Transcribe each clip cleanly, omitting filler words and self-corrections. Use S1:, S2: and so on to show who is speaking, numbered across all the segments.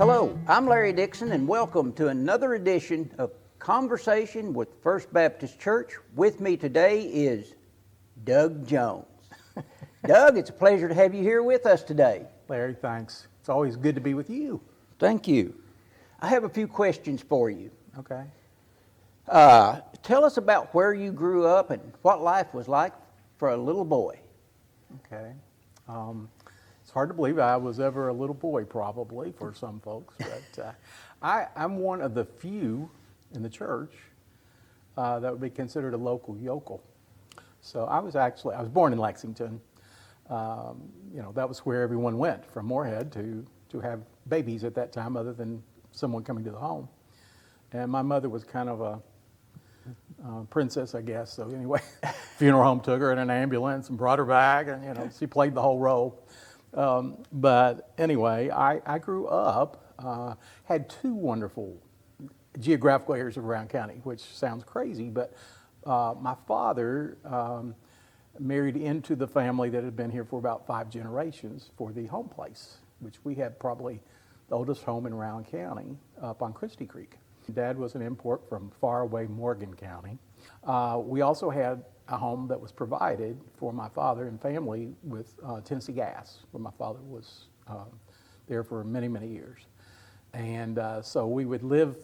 S1: Hello, I'm Larry Dixon, and welcome to another edition of Conversation with First Baptist Church. With me today is Doug Jones. Doug, it's a pleasure to have you here with us today.
S2: Larry, thanks. It's always good to be with you.
S1: Thank you. I have a few questions for you.
S2: Okay.
S1: Tell us about where you grew up and what life was like for a little boy.
S2: Okay. It's hard to believe I was ever a little boy, probably, for some folks. But I'm one of the few in the church that would be considered a local yokel. So I was born in Lexington. That was where everyone went from Moorhead to have babies at that time, other than someone coming to the home. And my mother was kind of a princess, I guess. So anyway, funeral home took her in an ambulance and brought her back, and she played the whole role. But anyway, I grew up, had two wonderful geographical areas of Brown County, which sounds crazy, but my father married into the family that had been here for about 5 generations for the home place, which we had probably the oldest home in Rowan County up on Christie Creek. Dad was an import from faraway Morgan County. We also had a home that was provided for my father and family with Tennessee Gas, where my father was there for many, many years. And so we would live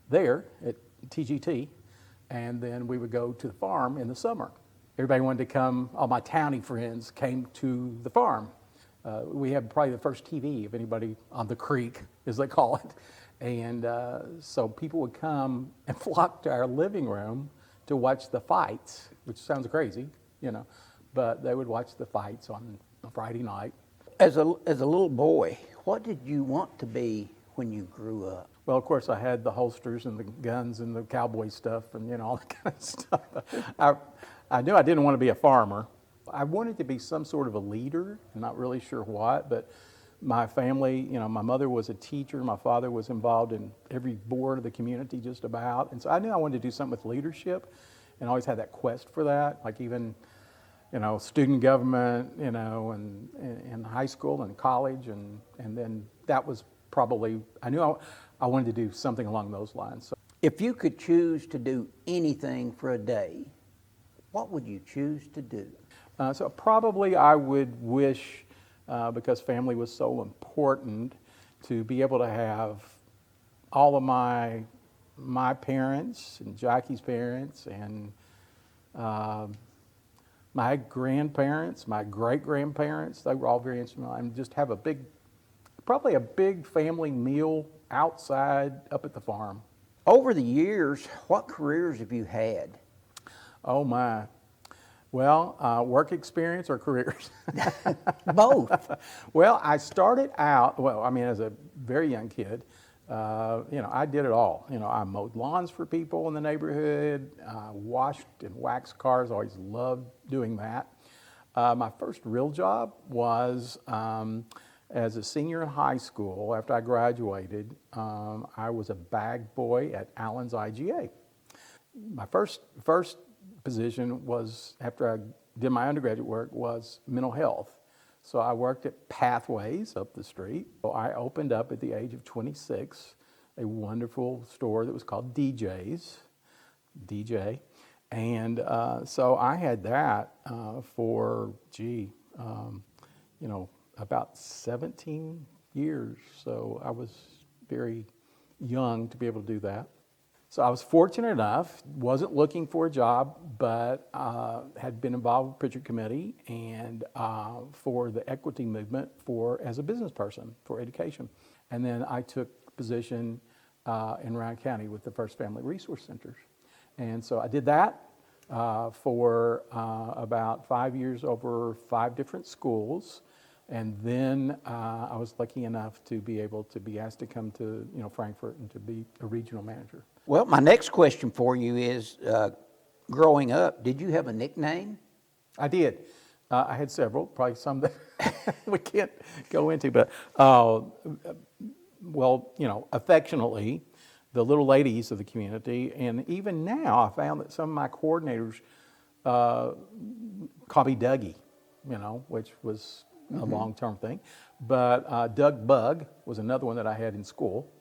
S2: there at TGT, and then we would go to the farm in the summer. Everybody wanted to come, all my townie friends came to the farm. We had probably the first TV of anybody on the creek, as they call it. And so people would come and flock to our living room to watch the fights, which sounds crazy, but they would watch the fights on a Friday night.
S1: As a little boy, what did you want to be when you grew up?
S2: Well, of course, I had the holsters and the guns and the cowboy stuff and all that kind of stuff. I knew I didn't want to be a farmer. I wanted to be some sort of a leader, not really sure what, but my family, my mother was a teacher, my father was involved in every board of the community just about, and so I knew I wanted to do something with leadership, and always had that quest for that, like even, student government, and in high school and college, and then that was probably, I knew I wanted to do something along those lines. So,
S1: if you could choose to do anything for a day, what would you choose to do?
S2: So probably I would wish, because family was so important, to be able to have all of my parents and Jackie's parents and my grandparents, my great-grandparents, they were all very instrumental, and just have probably a big family meal outside up at the farm.
S1: Over the years, what careers have you had?
S2: Oh my. Well, work experience or careers?
S1: Both.
S2: Well, I started out, as a very young kid, I did it all. I mowed lawns for people in the neighborhood, washed and waxed cars, always loved doing that. My first real job was as a senior in high school. After I graduated, I was a bag boy at Allen's IGA. My first position was, after I did my undergraduate work, was mental health. So I worked at Pathways up the street. So I opened up at the age of 26 a wonderful store that was called DJ. And so I had that for, about 17 years. So I was very young to be able to do that. So I was fortunate enough, wasn't looking for a job, but had been involved with Pritchard Committee and for the equity movement as a business person for education. And then I took a position in Rowan County with the First Family Resource Centers. And so I did that for about 5 years over 5 different schools. And then I was lucky enough to be able to be asked to come to Frankfort and to be a regional manager.
S1: Well, my next question for you is, growing up, did you have a nickname?
S2: I did. I had several, probably some that we can't go into, but affectionately, the little ladies of the community, and even now I found that some of my coordinators call me Dougie, which was a long-term thing. But Doug Bug was another one that I had in school.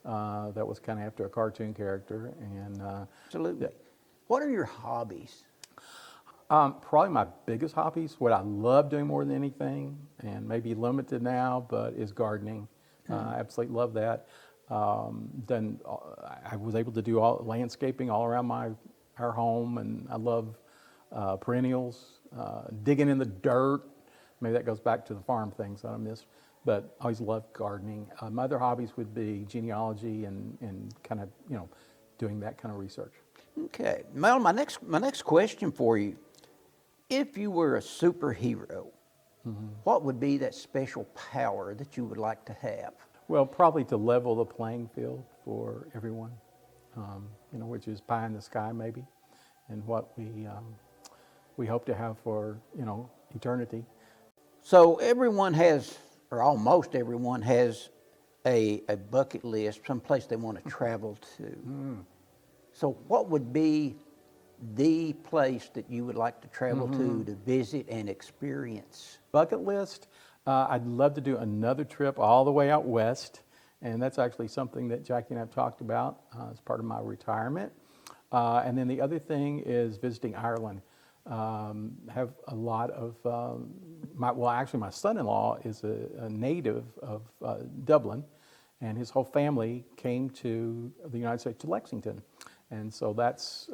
S2: That was kind of after a cartoon character. And
S1: Absolutely. What are your hobbies?
S2: probably my biggest hobbies, what I love doing more than anything, and maybe limited now, but is gardening. I absolutely love that. Then I was able to do all landscaping all around our home, and I love perennials, digging in the dirt. Maybe that goes back to the farm things that I miss, but I always loved gardening. My other hobbies would be genealogy and kind of, doing that kind of research.
S1: Okay. Mel, my next question for you. If you were a superhero, what would be that special power that you would like to have?
S2: Well, probably to level the playing field for everyone, which is pie in the sky maybe, and what we hope to have for, eternity.
S1: So everyone has, or almost everyone has, a bucket list, some place they want to travel to. So what would be the place that you would like to travel to visit and experience?
S2: Bucket list, I'd love to do another trip all the way out west, and that's actually something that Jackie and I have talked about as part of my retirement. And then the other thing is visiting Ireland. Have a lot of, my son-in-law is a native of Dublin, and his whole family came to the United States, to Lexington. And so that's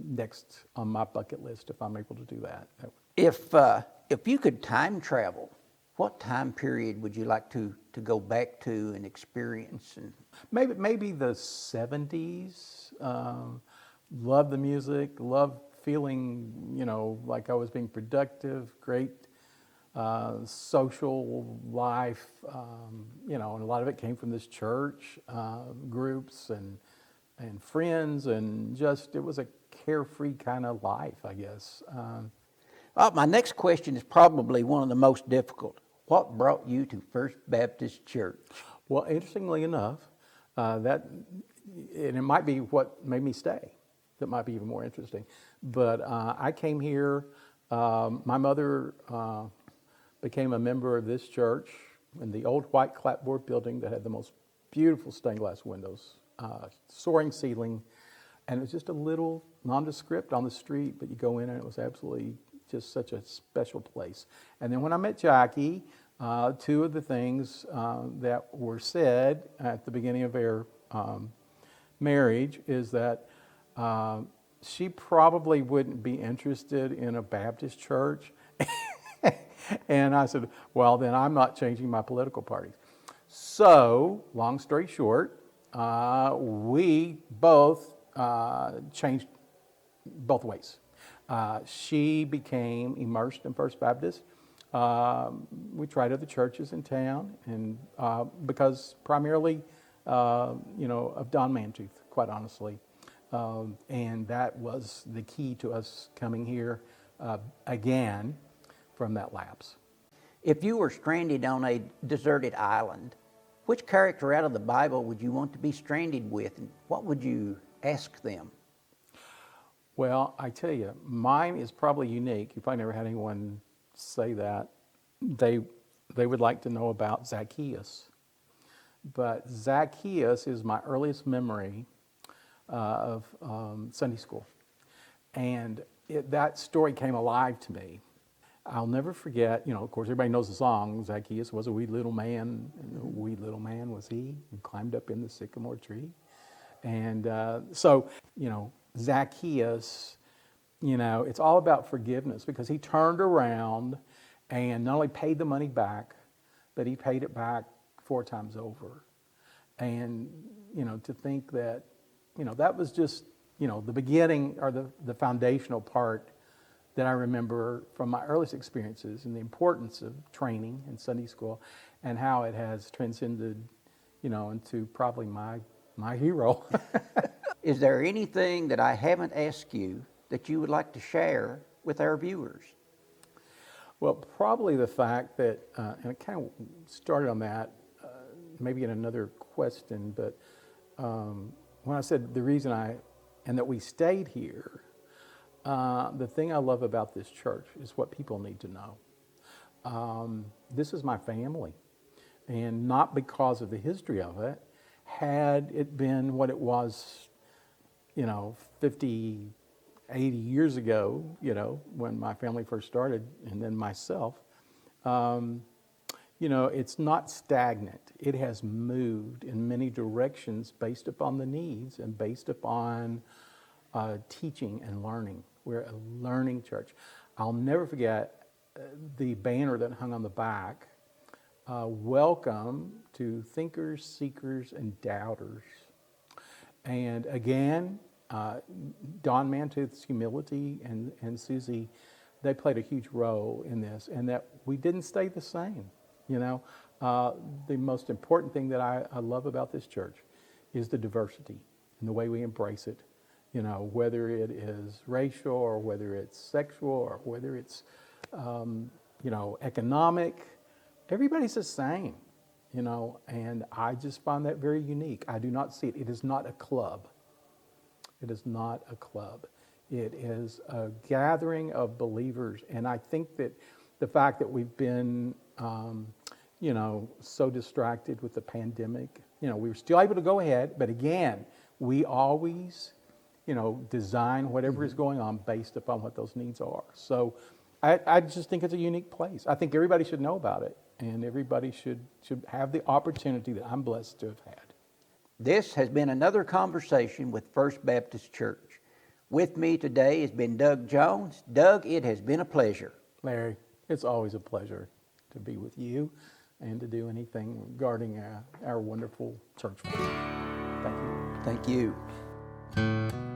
S2: next on my bucket list if I'm able to do that.
S1: If you could time travel, what time period would you like to go back to and experience? And
S2: Maybe the 70s. Love the music, love feeling, like I was being productive, great social life, and a lot of it came from this church, groups and friends, and just, it was a carefree kind of life, I guess.
S1: my next question is probably one of the most difficult. What brought you to First Baptist Church?
S2: Well, interestingly enough, and it might be what made me stay. That might be even more interesting. But I came here, my mother became a member of this church in the old white clapboard building that had the most beautiful stained glass windows, soaring ceiling, and it was just a little nondescript on the street, but you go in and it was absolutely just such a special place. And then when I met Jackie, two of the things that were said at the beginning of our marriage is that she probably wouldn't be interested in a Baptist church. And I said, well, then I'm not changing my political parties. So, long story short, we both changed both ways. She became immersed in First Baptist. We tried other churches in town, and because primarily, of Don Mantooth, quite honestly. And that was the key to us coming here again from that lapse.
S1: If you were stranded on a deserted island, which character out of the Bible would you want to be stranded with, and what would you ask them?
S2: Well, I tell you, mine is probably unique. You probably never had anyone say that. They would like to know about Zacchaeus. But Zacchaeus is my earliest memory of Sunday school. And that story came alive to me. I'll never forget, of course, everybody knows the song, Zacchaeus was a wee little man, and a wee little man was he, who climbed up in the sycamore tree. And so, Zacchaeus, it's all about forgiveness, because he turned around and not only paid the money back, but he paid it back 4 times over. And, to think that, that was just, the beginning, or the foundational part that I remember from my earliest experiences, and the importance of training in Sunday school, and how it has transcended, into probably my hero.
S1: Is there anything that I haven't asked you that you would like to share with our viewers?
S2: Well, probably the fact that, and it kind of started on that, maybe in another question, but when I said the reason and that we stayed here, the thing I love about this church is what people need to know. this is my family. And not because of the history of it. Had it been what it was, 50, 80 years ago, when my family first started, and then myself, it's not stagnant. It has moved in many directions based upon the needs and based upon teaching and learning. We're a learning church. I'll never forget the banner that hung on the back. Welcome to thinkers, seekers, and doubters. And again, Don Mantooth's humility and Susie, they played a huge role in this, and that we didn't stay the same. The most important thing that I love about this church is the diversity and the way we embrace it. Whether it is racial or whether it's sexual or whether it's, economic. Everybody's the same, and I just find that very unique. I do not see it. It is not a club. It is not a club. It is a gathering of believers, and I think that the fact that we've been, so distracted with the pandemic, we were still able to go ahead, but again, we always, design whatever is going on based upon what those needs are. So I just think it's a unique place. I think everybody should know about it. And everybody should have the opportunity that I'm blessed to have had.
S1: This has been another conversation with First Baptist Church. With me today has been Doug Jones. Doug, it has been a pleasure.
S2: Larry, it's always a pleasure to be with you and to do anything regarding our wonderful church family. Thank you.
S1: Thank you.